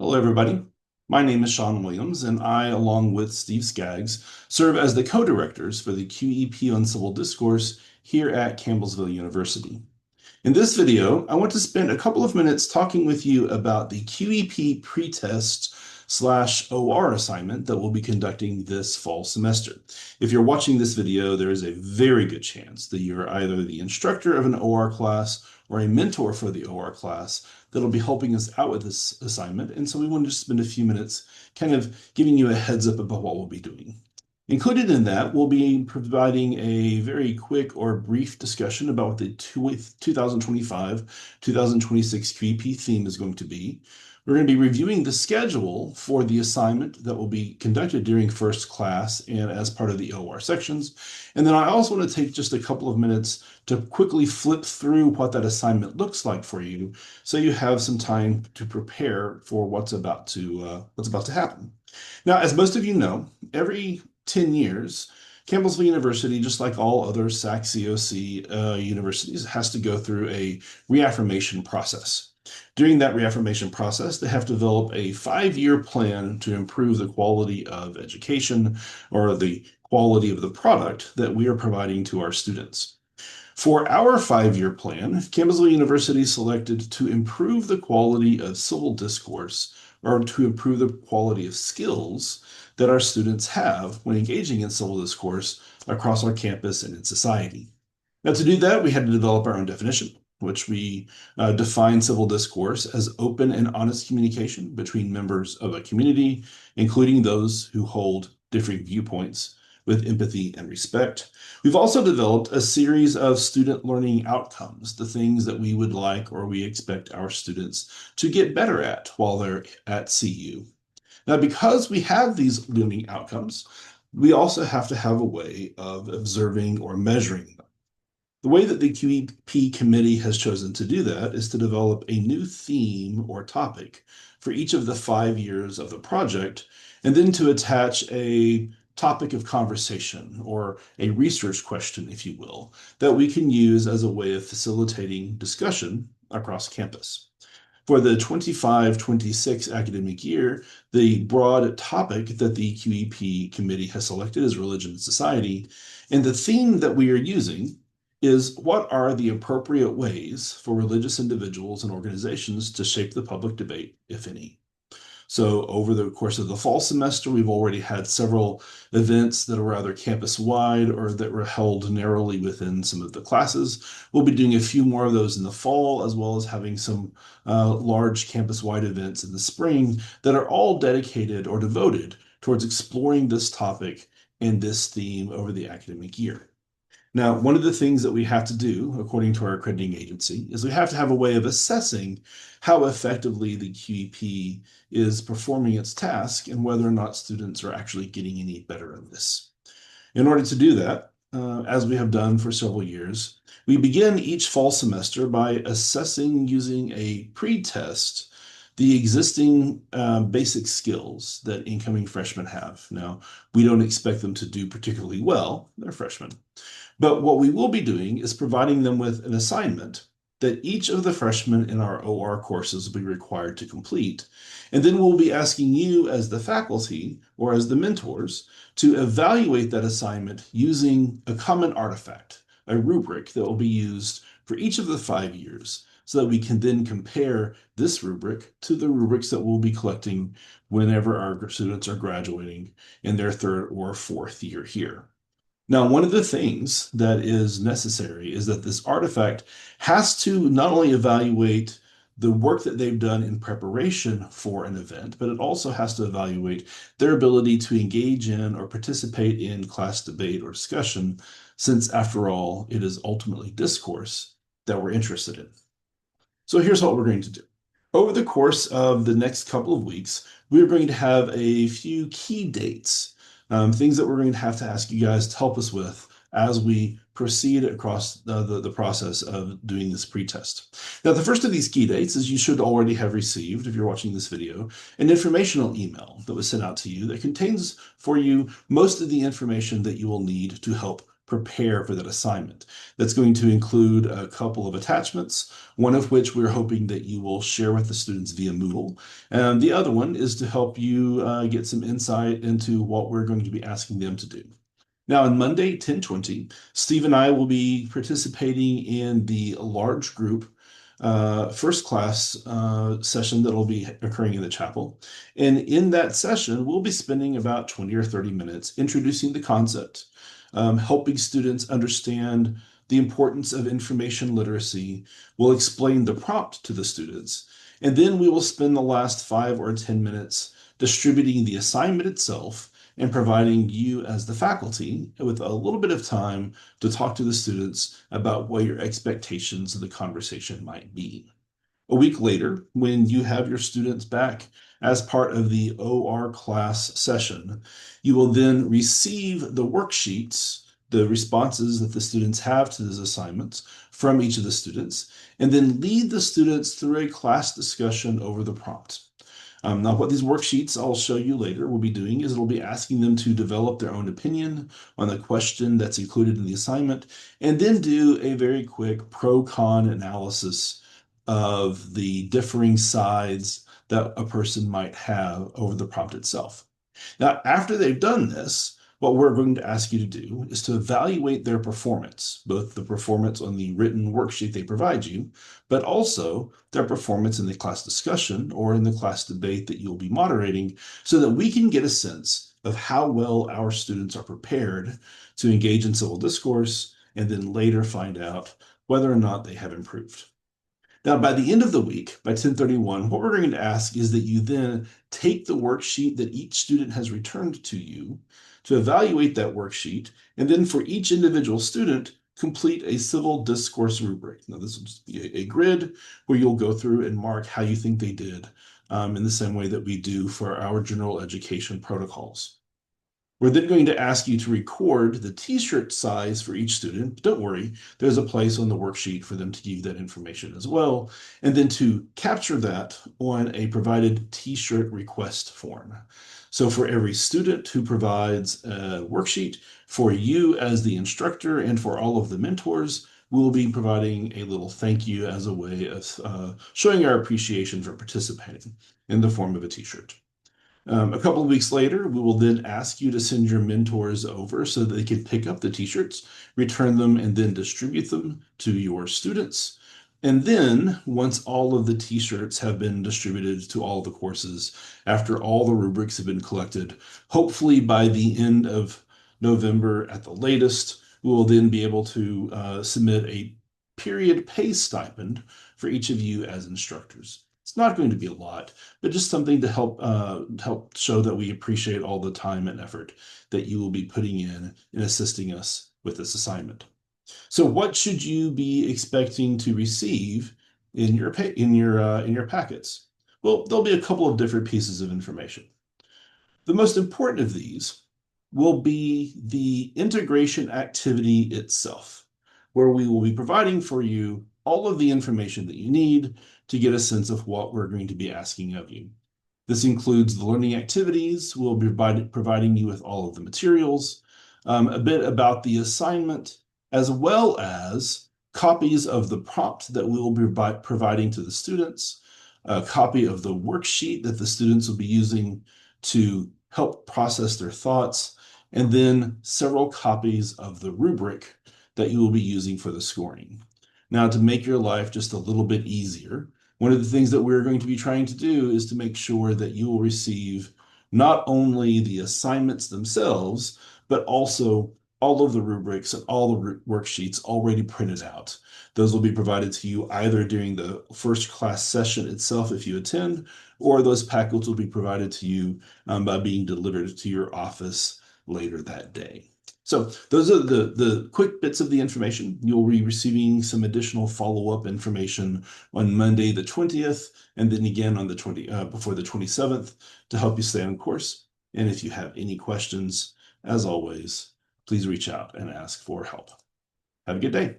Hello, everybody. My name is Sean Williams, and I, along with Steve Skaggs, serve as the co-directors for the QEP on Civil Discourse here at Campbellsville University. In this video, I want to spend a couple of minutes talking with you about the QEP pretest / OR assignment that we'll be conducting this fall semester. If you're watching this video, there is a very good chance that you're either the instructor of an OR class or a mentor for the OR class that'll be helping us out with this assignment. And so we want to just spend a few minutes kind of giving you a heads up about what we'll be doing. Included in that, we'll be providing a very quick or brief discussion about what the 2025-2026 QEP theme is going to be. We're going to be reviewing the schedule for the assignment that will be conducted during first class and as part of the OR sections. And then I also want to take just a couple of minutes to quickly flip through what that assignment looks like for you, so you have some time to prepare for what's about to happen. Now, as most of you know, every 10 years, Campbellsville University, just like all other SAC-COC universities, has to go through a reaffirmation process. During that reaffirmation process, they have to develop a 5-year plan to improve the quality of education or the quality of the product that we are providing to our students. For our 5-year plan, Campbellsville University selected to improve the quality of civil discourse, or to improve the quality of skills that our students have when engaging in civil discourse across our campus and in society. Now, to do that, we had to develop our own definition, which we define civil discourse as open and honest communication between members of a community, including those who hold differing viewpoints, with empathy and respect. We've also developed a series of student learning outcomes, the things that we would like or we expect our students to get better at while they're at CU. Now, because we have these learning outcomes, we also have to have a way of observing or measuring them. The way that the QEP committee has chosen to do that is to develop a new theme or topic for each of the 5 years of the project, and then to attach a topic of conversation or a research question, if you will, that we can use as a way of facilitating discussion across campus. For the 25-26 academic year, the broad topic that the QEP committee has selected is religion and society, and the theme that we are using is what are the appropriate ways for religious individuals and organizations to shape the public debate, if any. So over the course of the fall semester, we've already had several events that are either campus-wide or that were held narrowly within some of the classes. We'll be doing a few more of those in the fall, as well as having some large campus-wide events in the spring that are all dedicated or devoted towards exploring this topic and this theme over the academic year. Now, one of the things that we have to do, according to our accrediting agency, is we have to have a way of assessing how effectively the QEP is performing its task and whether or not students are actually getting any better at this. In order to do that, as we have done for several years, we begin each fall semester by assessing using a pretest the existing basic skills that incoming freshmen have. Now, we don't expect them to do particularly well, they're freshmen. But what we will be doing is providing them with an assignment that each of the freshmen in our OR courses will be required to complete. And then we'll be asking you as the faculty or as the mentors to evaluate that assignment using a common artifact, a rubric that will be used for each of the 5 years, so that we can then compare this rubric to the rubrics that we'll be collecting whenever our students are graduating in their 3rd or 4th year here. Now, one of the things that is necessary is that this artifact has to not only evaluate the work that they've done in preparation for an event, but it also has to evaluate their ability to engage in or participate in class debate or discussion, since after all, it is ultimately discourse that we're interested in. So here's what we're going to do. Over the course of the next couple of weeks, we're going to have a few key dates, things that we're going to have to ask you guys to help us with as we proceed across the process of doing this pretest. Now, the first of these key dates is you should already have received, if you're watching this video, an informational email that was sent out to you that contains for you most of the information that you will need to help prepare for that assignment. That's going to include a couple of attachments, one of which we're hoping that you will share with the students via Moodle. And the other one is to help you get some insight into what we're going to be asking them to do. Now, on Monday, 10/20, Steve and I will be participating in the large group first class session that will be occurring in the chapel. And in that session, we'll be spending about 20 or 30 minutes introducing the concept, helping students understand the importance of information literacy. We'll explain the prompt to the students, and then we will spend the last 5 or 10 minutes distributing the assignment itself and providing you as the faculty with a little bit of time to talk to the students about what your expectations of the conversation might be. A week later, when you have your students back as part of the OR class session, you will then receive the worksheets, the responses that the students have to these assignments from each of the students, and then lead the students through a class discussion over the prompt. Now, what these worksheets I'll show you later will be doing is it'll be asking them to develop their own opinion on the question that's included in the assignment, and then do a very quick pro-con analysis of the differing sides that a person might have over the prompt itself. Now, after they've done this, what we're going to ask you to do is to evaluate their performance, both the performance on the written worksheet they provide you, but also their performance in the class discussion or in the class debate that you'll be moderating, so that we can get a sense of how well our students are prepared to engage in civil discourse and then later find out whether or not they have improved. Now, by the end of the week, by 10/31, what we're going to ask is that you then take the worksheet that each student has returned to you to evaluate that worksheet, and then for each individual student, complete a civil discourse rubric. Now, this will just be a grid where you'll go through and mark how you think they did in the same way that we do for our general education protocols. We're then going to ask you to record the t-shirt size for each student. Don't worry, there's a place on the worksheet for them to give that information as well, and then to capture that on a provided t-shirt request form. So for every student who provides a worksheet, for you as the instructor and for all of the mentors, we'll be providing a little thank you as a way of showing our appreciation for participating in the form of a t-shirt. A couple of weeks later, we will then ask you to send your mentors over so that they can pick up the t-shirts, return them, and then distribute them to your students. And then, once all of the t-shirts have been distributed to all the courses, after all the rubrics have been collected, hopefully by the end of November at the latest, we will then be able to submit a period pay stipend for each of you as instructors. It's not going to be a lot, but just something to help show that we appreciate all the time and effort that you will be putting in assisting us with this assignment. So, what should you be expecting to receive in your packets? Well, there'll be a couple of different pieces of information. The most important of these will be the integration activity itself, where we will be providing for you all of the information that you need to get a sense of what we're going to be asking of you. This includes the learning activities. We'll be providing you with all of the materials, a bit about the assignment, as well as copies of the prompt that we will be providing to the students, a copy of the worksheet that the students will be using to help process their thoughts, and then several copies of the rubric that you will be using for the scoring. Now, to make your life just a little bit easier, one of the things that we're going to be trying to do is to make sure that you will receive not only the assignments themselves, but also all of the rubrics and all the worksheets already printed out. Those will be provided to you either during the first class session itself if you attend, or those packets will be provided to you by being delivered to your office later that day. So those are the quick bits of the information. You'll be receiving some additional follow-up information on Monday the 20th, and then again on the before the 27th to help you stay on course. And if you have any questions, as always, please reach out and ask for help. Have a good day.